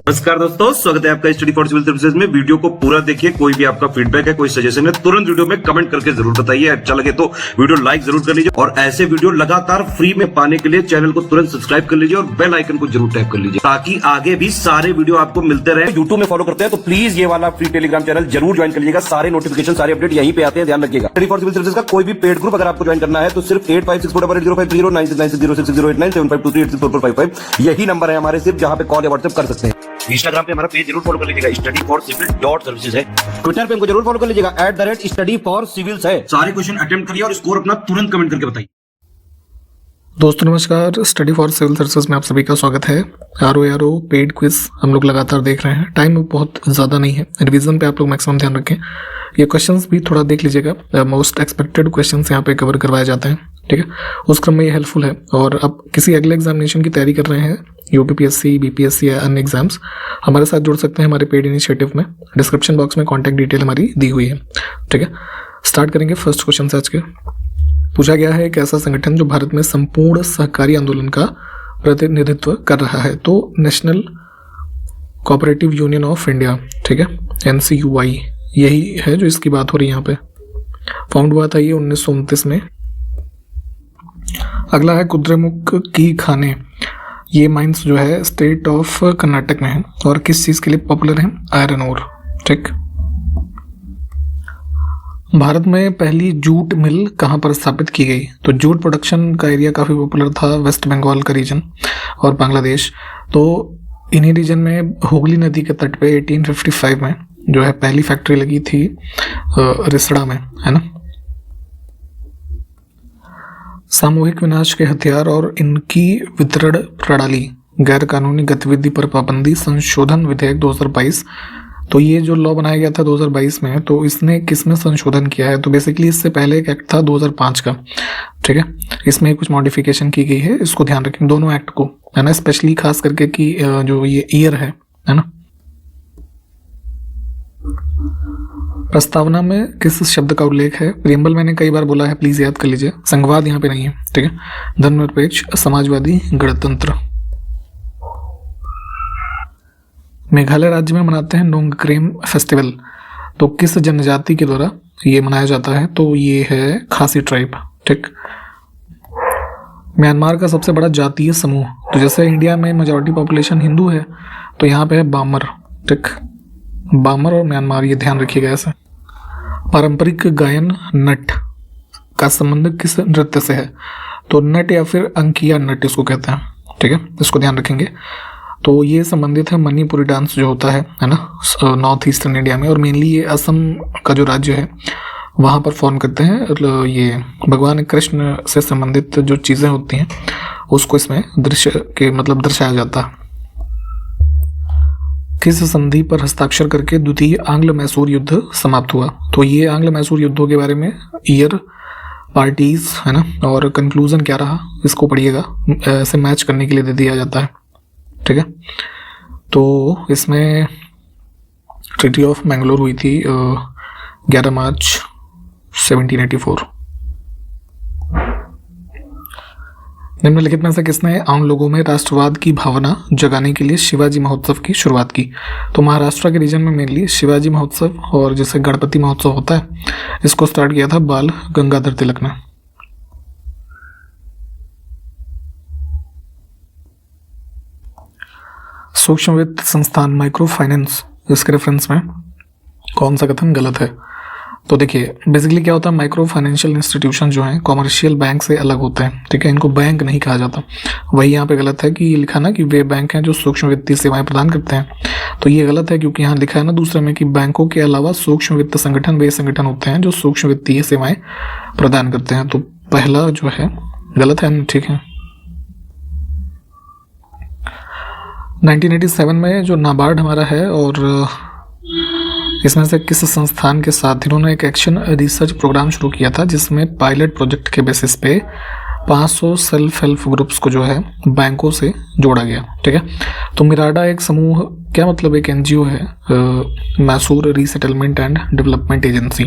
नमस्कार दोस्तों, स्वागत है आपका स्टडी फॉर सिविल सर्विसेज में। वीडियो को पूरा देखिए। कोई भी आपका फीडबैक है, कोई सजेशन है, तुरंत वीडियो में कमेंट करके जरूर बताइए। अच्छा लगे तो वीडियो लाइक जरूर कर लीजिए और ऐसे वीडियो लगातार फ्री में पाने के लिए चैनल को तुरंत सब्सक्राइब कर लीजिए और बेल आइकन को जरूर टैप कर लीजिए ताकि आगे भी सारे वीडियो आपको मिलते रहे। यूट्यूब में फॉलो करते हैं तो प्लीज ये वाला फ्री टेलीग्राम चैनल जरूर ज्वाइन कर लीजिएगा। सारे नोटिफिकेशन, सारे अपडेट यहीं पे आते हैं, ध्यान रखिएगा। स्टडी फॉर सिविल सर्विसेज का कोई भी पेड ग्रुप अगर आपको ज्वाइन करना है तो सिर्फ 856480560660897523864455 यही नंबर है हमारे, सिर्फ जहां पे कॉल या व्हाट्सएप कर सकते हैं। इंस्टाग्राम पे हमारा पेज जरूर फॉलो कर लीजिएगा, studyforcivil.services है। ट्विटर पे हमको जरूर फॉलो कर लीजिएगा, @studyforcivils है। सारे क्वेश्चन अटेम्प्ट करिए और स्कोर अपना तुरंत कमेंट करके बताइए। दोस्तों नमस्कार, स्टडी फॉर सिविल सर्विसेज में आप सभी का स्वागत है। आरओ पेड क्विज हम लोग लगातार देख रहे हैं। टाइम बहुत ज़्यादा नहीं है, रिवीजन पे आप लोग मैक्सिमम ध्यान रखें। ये क्वेश्चंस भी थोड़ा देख लीजिएगा, मोस्ट एक्सपेक्टेड क्वेश्चंस यहाँ पे कवर करवाए जाते हैं, ठीक है। उस क्रम में ये हेल्पफुल है। और अब किसी अगले एग्जामिनेशन की तैयारी कर रहे हैं, यूपीपीएससी, बीपीएससी या अन्य एग्जाम्स, हमारे साथ जुड़ सकते हैं हमारे पेड इनिशिएटिव में। डिस्क्रिप्शन बॉक्स में कॉन्टैक्ट डिटेल हमारी दी हुई है, ठीक है। स्टार्ट करेंगे फर्स्ट क्वेश्चन से। आज के पूछा गया है एक ऐसा संगठन जो भारत में संपूर्ण सहकारी आंदोलन का प्रतिनिधित्व कर रहा है, तो national cooperative union of India, ठीक है, NCUI यही है जो इसकी बात हो रही है यहाँ पे। फाउंड हुआ था ये 1929 में। अगला है कुद्रेमुख की खाने। ये माइंस जो है स्टेट ऑफ कर्नाटक में है और किस चीज़ के लिए पॉपुलर है? आयरन ओर, ठीक। भारत में पहली जूट मिल कहाँ पर स्थापित की गई? तो जूट प्रोडक्शन का एरिया काफ़ी पॉपुलर था, वेस्ट बंगाल का रीजन और बांग्लादेश। तो इन्हीं रीजन में हुगली नदी के तट पे 1855 में जो है पहली फैक्ट्री लगी थी, रिसड़ा में, है ना। सामूहिक विनाश के हथियार और इनकी वितरण प्रणाली, गैर कानूनी गतिविधि पर पाबंदी संशोधन विधेयक 2022। तो ये जो लॉ बनाया गया था 2022 में, तो इसने किसमें संशोधन किया है? तो बेसिकली इससे पहले एक एक्ट था 2005 का, ठीक है। इसमें कुछ मॉडिफिकेशन की गई है, इसको ध्यान रखें दोनों एक्ट को, है ना। स्पेशली खास करके कि जो ये ईयर है ना। प्रस्तावना में किस शब्द का उल्लेख है? प्रियम्बल मैंने कई बार बोला है, प्लीज याद कर लीजिए। संघवाद यहाँ पे नहीं है, ठीक है। धर्मनिरपेक्ष, समाजवादी, गणतंत्र। मेघालय राज्य में मनाते हैं नोंगक्रेम फेस्टिवल, तो किस जनजाति के द्वारा ये मनाया जाता है? तो ये है खासी ट्राइब, ठीक। म्यांमार का सबसे बड़ा जातीय समूह, तो जैसे इंडिया में मेजॉरिटी पॉपुलेशन हिंदू है, तो यहाँ पे है बामर, ठीक। बामर और म्यांमार, ये ध्यान रखिएगा ऐसे। पारंपरिक गायन नट का संबंध किस नृत्य से है? तो नट या फिर अंकिया नट इसको कहते हैं, ठीक है, इसको ध्यान रखेंगे। तो ये संबंधित है मणिपुरी डांस जो होता है ना, नॉर्थ ईस्टर्न इंडिया में, और मेनली ये असम का जो राज्य है वहाँ पर फॉर्म करते हैं। ये भगवान कृष्ण से संबंधित जो चीज़ें होती हैं उसको इसमें दृश्य के मतलब दर्शाया जाता है। किस संधि पर हस्ताक्षर करके द्वितीय आंग्ल मैसूर युद्ध समाप्त हुआ? तो ये आंग्ल मैसूर युद्धों के बारे में ईयर, पार्टीज, है ना, और कंक्लूजन क्या रहा इसको पढ़िएगा, ऐसे मैच करने के लिए दे दिया जाता है, ठीक है। तो इसमें ट्रीटी ऑफ मैंगलोर हुई थी 11 मार्च 1784। निम्नलिखित में से किसने आम लोगों में राष्ट्रवाद की भावना जगाने के लिए शिवाजी महोत्सव की शुरुआत की? तो महाराष्ट्र के रीजन में मेनली शिवाजी महोत्सव और जैसे गणपति महोत्सव होता है, इसको स्टार्ट किया था बाल गंगाधर तिलक ने। सूक्ष्म वित्त संस्थान माइक्रो फाइनेंस, इसके रेफरेंस में कौन सा कथन गलत है? तो देखिए बेसिकली क्या होता है, माइक्रो फाइनेंशियल इंस्टीट्यूशन जो हैं कॉमर्शियल बैंक से अलग होते हैं, ठीक है। इनको बैंक नहीं कहा जाता। वही यहाँ पे गलत है कि ये लिखा ना कि वे बैंक हैं जो सूक्ष्म वित्तीय सेवाएं प्रदान करते हैं, तो ये गलत है क्योंकि यहाँ लिखा है ना दूसरे में कि बैंकों के अलावा सूक्ष्म वित्त संगठन वे संगठन होते हैं जो सूक्ष्म वित्तीय सेवाएं प्रदान करते हैं। तो पहला जो है गलत है, ठीक है। 1987 में जो नाबार्ड हमारा है, और इसमें से किस संस्थान के साथ इन्होंने एक एक्शन रिसर्च प्रोग्राम शुरू किया था जिसमें पायलट प्रोजेक्ट के बेसिस पे 500 सेल्फ हेल्प ग्रुप्स को जो है बैंकों से जोड़ा गया, ठीक है। तो मिराडा एक समूह क्या मतलब एक एनजीओ है Mysore resettlement and development agency.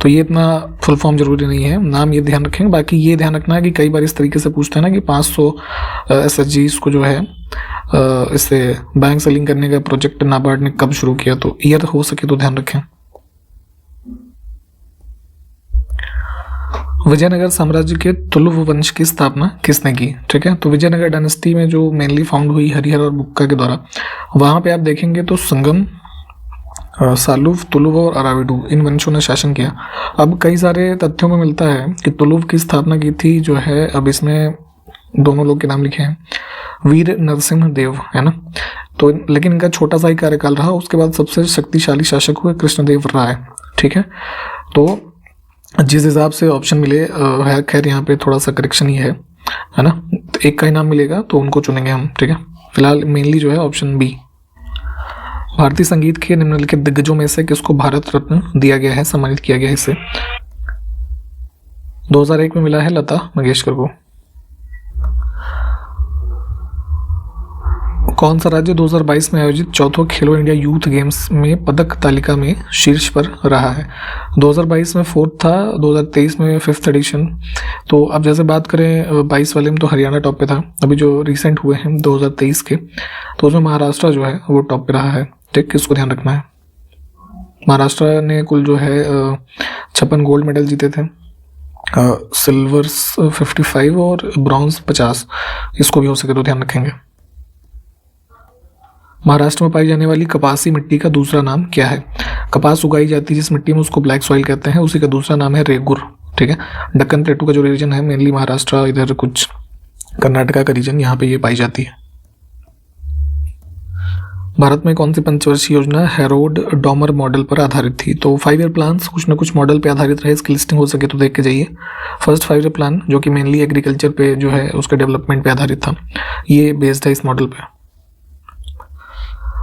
तो ये इतना फुल फॉर्म जरूरी नहीं है, नाम ये ध्यान रखेंगे। बाकी ये ध्यान रखना है कि कई बार इस तरीके से पूछते हैं ना कि 500 SHGs को जो है इससे बैंक से लिंक करने का प्रोजेक्ट नाबार्ड ने कब शुरू किया, तो ईयर हो सके तो ध्यान रखें। विजयनगर साम्राज्य के तुलुव वंश की स्थापना किसने की? ठीक है, तो विजयनगर डायनेस्टी में जो मेनली फाउंड हुई हरिहर और बुक्का के द्वारा, वहाँ पे आप देखेंगे तो संगम, सालुव, तुलुव और अराविडू इन वंशों ने शासन किया। अब कई सारे तथ्यों में मिलता है कि तुलुव की स्थापना की थी जो है, अब इसमें दोनों लोग के नाम लिखे हैं, वीर नरसिंह देव है ना, तो लेकिन इनका छोटा सा ही कार्यकाल रहा। उसके बाद सबसे शक्तिशाली शासक हुए कृष्णदेव राय। ठीक है, तो जिस हिसाब से ऑप्शन मिले है, खैर यहाँ पे थोड़ा सा करेक्शन ही है ना, तो एक का ही नाम मिलेगा तो उनको चुनेंगे हम। ठीक है, फिलहाल मेनली जो है ऑप्शन बी। भारतीय संगीत के निम्नलिखित दिग्गजों में से किसको भारत रत्न दिया गया है, सम्मानित किया गया है इसे? 2001 में मिला है लता मंगेशकर को। कौन सा राज्य 2022 में आयोजित चौथों खेलो इंडिया यूथ गेम्स में पदक तालिका में शीर्ष पर रहा है? 2022 में 4th था, 2023 में 5th एडिशन। तो अब जैसे बात करें 22 वाले में तो हरियाणा टॉप पे था, अभी जो रिसेंट हुए हैं 2023 के तो उसमें महाराष्ट्र जो है वो टॉप पे रहा है। ठीक, किसको ध्यान रखना है? महाराष्ट्र ने कुल जो है 56 गोल्ड मेडल जीते थे, सिल्वर्स 55 और ब्रॉन्ज 50, इसको भी हो सके तो ध्यान रखेंगे। महाराष्ट्र में पाई जाने वाली कपासी मिट्टी का दूसरा नाम क्या है? कपास उगाई जाती है जिस मिट्टी में, उसको ब्लैक सॉइल कहते हैं, उसी का दूसरा नाम है रेगुर। ठीक है, दक्कन प्लेटू का जो रीजन है, मेनली महाराष्ट्र, इधर कुछ कर्नाटका का रीजन, यहाँ पे ये पाई जाती है। भारत में कौन सी पंचवर्षीय योजना हैरोल्ड डॉमर मॉडल पर आधारित थी? तो 5 ईयर प्लान्स कुछ ना कुछ मॉडल पे आधारित रहे, इसकी लिस्टिंग हो सके तो देख के जाइए। फर्स्ट 5 ईयर प्लान जो कि मेनली एग्रीकल्चर पे जो है उसके डेवलपमेंट पे आधारित था, ये बेस्ड है इस मॉडल पे।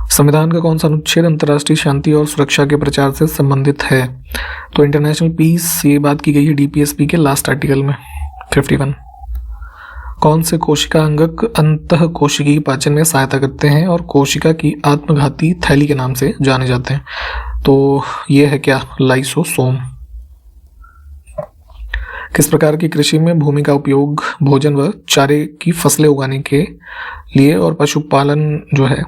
संविधान का कौन सा अनुच्छेद अंतर्राष्ट्रीय शांति और सुरक्षा के प्रचार से संबंधित है? तो इंटरनेशनल पीस, ये बात की गई है DPSP के लास्ट आर्टिकल में 51। कौन से कोशिका अंगक अंतः कोशिकीय पाचन में सहायता करते हैं और कोशिका की आत्मघाती थैली के नाम से जाने जाते हैं? तो ये है क्या? लाइसोसोम। किस प्रकार की कृषि में भूमि का उपयोग भोजन व चारे की फसलें उगाने के लिए और पशुपालन जो है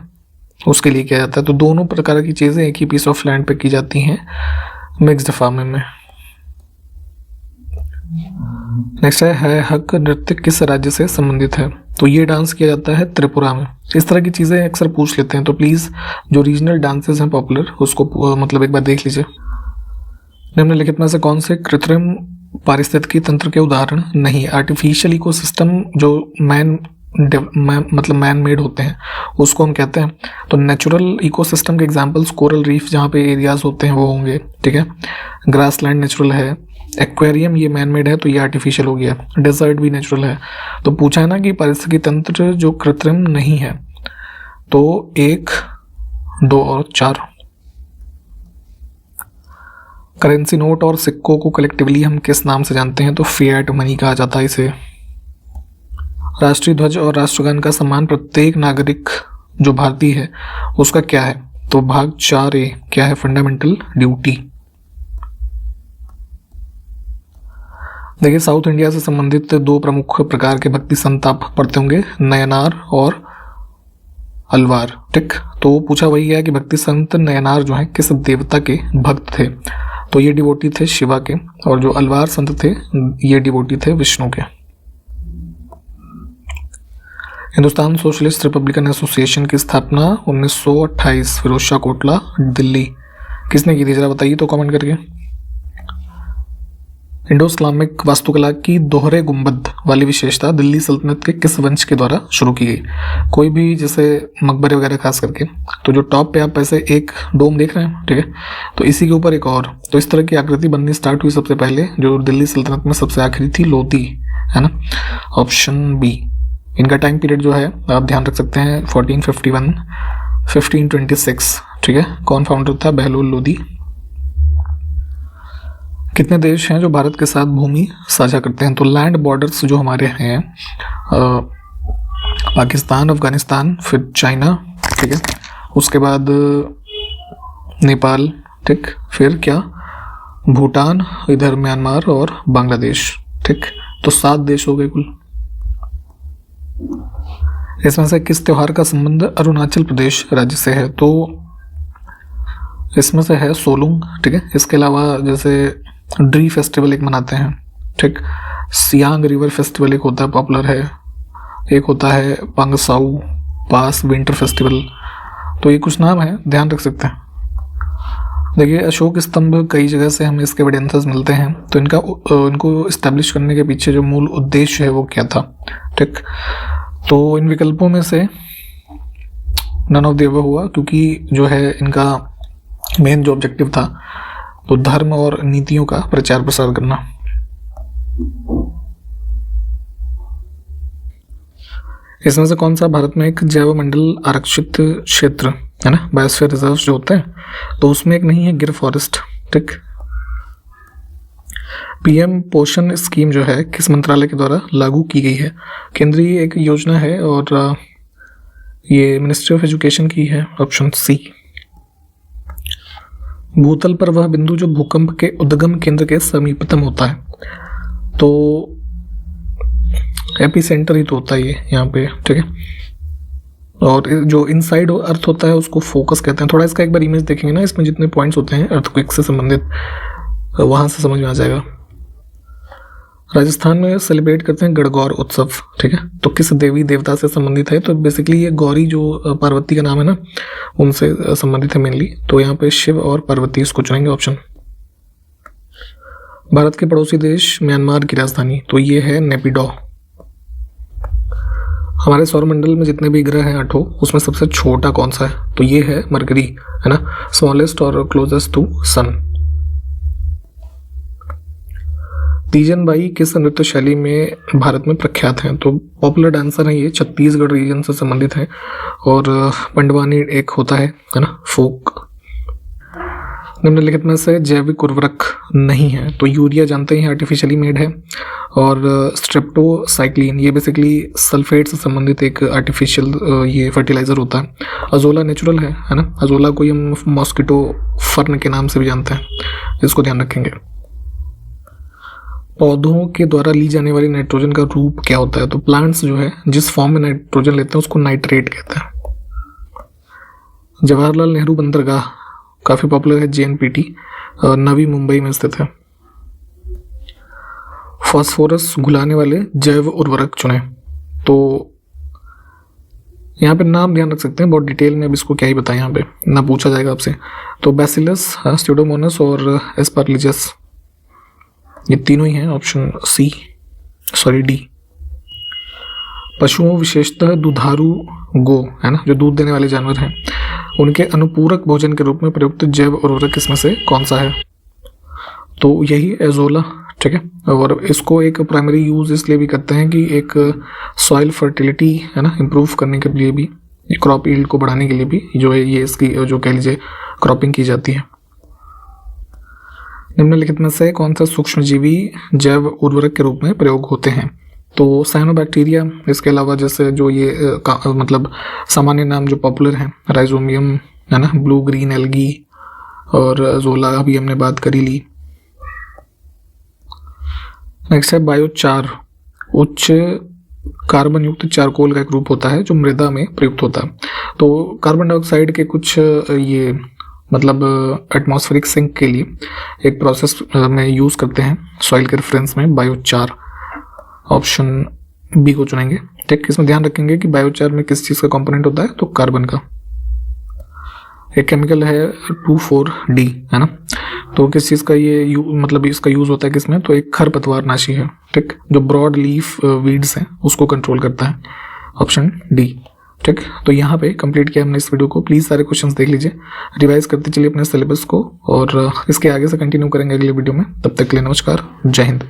उसके लिए किया जाता है? तो दोनों प्रकार की चीजें एक ही पीस ऑफ लैंड पे की जाती हैं मिक्स्ड फार्मिंग में। नेक्स्ट है हक नृत्य किस राज्य से संबंधित है? तो ये डांस किया जाता है त्रिपुरा में। इस तरह की चीजें अक्सर पूछ लेते हैं, तो प्लीज जो रीजनल डांसेस हैं पॉपुलर उसको मतलब एक बार देख लीजिए। निम्नलिखित में से कौन से कृत्रिम पारिस्थितिकी तंत्र के उदाहरण नहीं? आर्टिफिशियल इकोसिस्टम जो मैन मेड होते हैं उसको हम कहते हैं। तो नेचुरल इकोसिस्टम के एग्जांपल्स कोरल रीफ जहाँ पे एरियाज होते हैं वो होंगे। ठीक है, ग्रासलैंड नेचुरल है, एक्वेरियम ये मैन मेड है तो ये आर्टिफिशियल हो गया, डेजर्ट भी नेचुरल है। तो पूछा है ना कि पारिस्थितिकी तंत्र जो कृत्रिम नहीं है, तो 1, 2 और 4। करेंसी नोट और सिक्कों को कलेक्टिवली हम किस नाम से जानते हैं? तो फिएट मनी कहा जाता है इसे। राष्ट्रीय ध्वज और राष्ट्रगान का सम्मान प्रत्येक नागरिक जो भारतीय है उसका क्या है? तो भाग 4A क्या है? Fundamental duty. देखिए, साउथ इंडिया से संबंधित 2 प्रमुख प्रकार के भक्ति संत आप पढ़ते होंगे, नयनार और अलवार। ठीक, तो पूछा वही है कि भक्ति संत नयनार जो है किस देवता के भक्त थे? तो ये डिवोटी थे शिवा के, और जो अलवार संत थे ये डिवोटी थे विष्णु के। हिंदुस्तान सोशलिस्ट रिपब्लिकन एसोसिएशन की स्थापना 1928 फिरोज शाह कोटला दिल्ली किसने की थी? जरा बताइए तो कमेंट करके। इंडो इस्लामिक वास्तुकला की दोहरे गुंबद वाली विशेषता दिल्ली सल्तनत के किस वंश के द्वारा शुरू की गई? कोई भी जैसे मकबरे वगैरह खास करके, तो जो टॉप पे आप ऐसे एक डोम देख रहे हैं, ठीक है, तो इसी के ऊपर एक और, तो इस तरह की आकृति बननी स्टार्ट हुई सबसे पहले जो दिल्ली सल्तनत में सबसे आखिरी थी, लोधी, है ना, ऑप्शन बी। इनका टाइम पीरियड जो है आप ध्यान रख सकते हैं 1451 1526। ठीक है, कौन फाउंडर था? बहलोल लोधी। कितने देश हैं जो भारत के साथ भूमि साझा करते हैं? तो लैंड बॉर्डर्स जो हमारे हैं पाकिस्तान, अफगानिस्तान, फिर चाइना, ठीक है, उसके बाद नेपाल, ठीक, फिर क्या, भूटान, इधर म्यांमार और बांग्लादेश, ठीक। तो 7 देश हो गए कुल। इसमें से किस त्योहार का संबंध अरुणाचल प्रदेश राज्य से है? तो इसमें से है सोलुंग, ठीक है। इसके अलावा जैसे ड्री फेस्टिवल एक मनाते हैं, ठीक। सियांग रिवर फेस्टिवल एक होता है, पॉपुलर है। एक होता है पांगसाऊ पास विंटर फेस्टिवल। तो ये कुछ नाम है, ध्यान रख सकते हैं। देखिए, अशोक स्तंभ कई जगह से हमें इसके एविडेंसेस मिलते हैं। तो इनको इस्टेब्लिश करने के पीछे जो मूल उद्देश्य है वो क्या था, ठीक। तो इन विकल्पों में से नन ऑफ द अबव हुआ, क्योंकि जो है इनका मेन जो ऑब्जेक्टिव था तो धर्म और नीतियों का प्रचार प्रसार करना। इसमें से कौन सा भारत में एक जैव मंडल आरक्षित क्षेत्र है ना, बायोस्फीयर रिजर्व जो होते हैं, तो उसमें एक नहीं है गिर फॉरेस्ट, ठीक। पीएम पोषण स्कीम जो है किस मंत्रालय के द्वारा लागू की गई है? केंद्रीय एक योजना है और ये मिनिस्ट्री ऑफ एजुकेशन की है, ऑप्शन सी। भूतल पर वह बिंदु जो भूकंप के उद्गम केंद्र के समीपतम होता है, तो एपिसेंटर ही तो होता है ये यहाँ पे, ठीक है। और जो इनसाइड अर्थ होता है उसको फोकस कहते हैं। थोड़ा इसका एक बार इमेज देखेंगे ना, इसमें जितने पॉइंट्स होते हैं अर्थक्वेक से संबंधित, वहाँ से समझ में आ जाएगा। राजस्थान में सेलिब्रेट करते हैं गणगौर उत्सव, ठीक है। तो किस देवी देवता से संबंधित है? तो बेसिकली ये गौरी जो पार्वती का नाम है ना, उनसे संबंधित है मेनली। तो यहाँ पे शिव और पार्वती इसको चुनेंगे, ऑप्शन। भारत के पड़ोसी देश म्यांमार की राजधानी, तो ये है नेपिडो। हमारे सौरमंडल में जितने भी ग्रह हैं 8, उसमें सबसे छोटा कौन सा है? तो ये है मरकरी, है ना, स्मॉलेस्ट और closest to sun. Teejan Bai किस नृत्य शैली में भारत में प्रख्यात हैं? तो पॉपुलर डांसर है ये, छत्तीसगढ़ रीजन से संबंधित है। और पंडवानी एक होता है ना, फोक। निम्नलिखित में से जैविक उर्वरक नहीं है? तो यूरिया जानते हैं आर्टिफिशियली मेड है, और स्ट्रेप्टोसाइक्लिन ये बेसिकली सल्फेट से संबंधित एक आर्टिफिशियल ये फर्टिलाइजर होता है। अजोला नेचुरल है ना। अजोला को हम मॉस्किटो फर्न के नाम से भी जानते हैं, इसको ध्यान रखेंगे। पौधों के द्वारा ली जाने वाली नाइट्रोजन का रूप क्या होता है? तो प्लांट्स जो है जिस फॉर्म में नाइट्रोजन लेते हैं उसको नाइट्रेट कहते हैं। जवाहरलाल नेहरू बंदरगाह काफ़ी पॉपुलर है, JNPT, नवी मुंबई में स्थित है। फास्फोरस घुलाने वाले जैव उर्वरक चुने। तो यहाँ पे नाम ध्यान रख सकते हैं, बहुत डिटेल में अब इसको क्या ही बताएं, यहाँ पे ना पूछा जाएगा आपसे। तो बैसिलस, स्यूडोमोनास और एस्परलिजस, ये तीनों ही हैं, ऑप्शन डी। पशुओं विशेषतः दुधारू गो है ना, जो दूध देने वाले जानवर हैं, उनके अनुपूरक भोजन के रूप में प्रयुक्त जैव उर्वरक इसमें से कौन सा है? तो यही एजोला, ठीक है। और इसको एक प्राइमरी यूज इसलिए भी करते हैं कि एक सॉइल फर्टिलिटी है ना इम्प्रूव करने के लिए भी, क्रॉप यील्ड को बढ़ाने के लिए भी जो है ये इसकी जो कह लीजिए क्रॉपिंग की जाती है। निम्नलिखित में से कौन सा सूक्ष्मजीवी जैव उर्वरक के रूप में प्रयोग होते हैं? तो साइनोबैक्टीरिया, इसके अलावा जैसे जो ये मतलब सामान्य नाम जो पॉपुलर हैं, राइजोमियम है ना, ब्लू ग्रीन एल्गी और जोला अभी हमने बात करी ली। नेक्स्ट है बायोचार, उच्च कार्बन युक्त चारकोल का एक रूप होता है जो मृदा में प्रयुक्त होता है। तो कार्बन डाइऑक्साइड के कुछ ये मतलब एटमॉस्फेरिक सिंक के लिए एक प्रोसेस में यूज़ करते हैं सॉइल के रेफरेंस में, बायोचार, ऑप्शन बी को चुनेंगे, ठीक। इसमें ध्यान रखेंगे कि बायोचार में किस चीज़ का कंपोनेंट होता है? तो कार्बन का। एक केमिकल है 2,4-D है ना, तो किस चीज़ का ये मतलब इसका यूज़ होता है किसमें? तो एक खरपतवार नाशी है, ठीक, जो ब्रॉड लीफ वीड्स हैं उसको कंट्रोल करता है, ऑप्शन डी, ठीक। तो यहाँ पे कंप्लीट किया हमने इस वीडियो को। प्लीज़ सारे क्वेश्चंस देख लीजिए, रिवाइज करते चलिए अपने सिलेबस को, और इसके आगे से कंटिन्यू करेंगे अगले वीडियो में। तब तक के लिए नमस्कार, जय हिंद।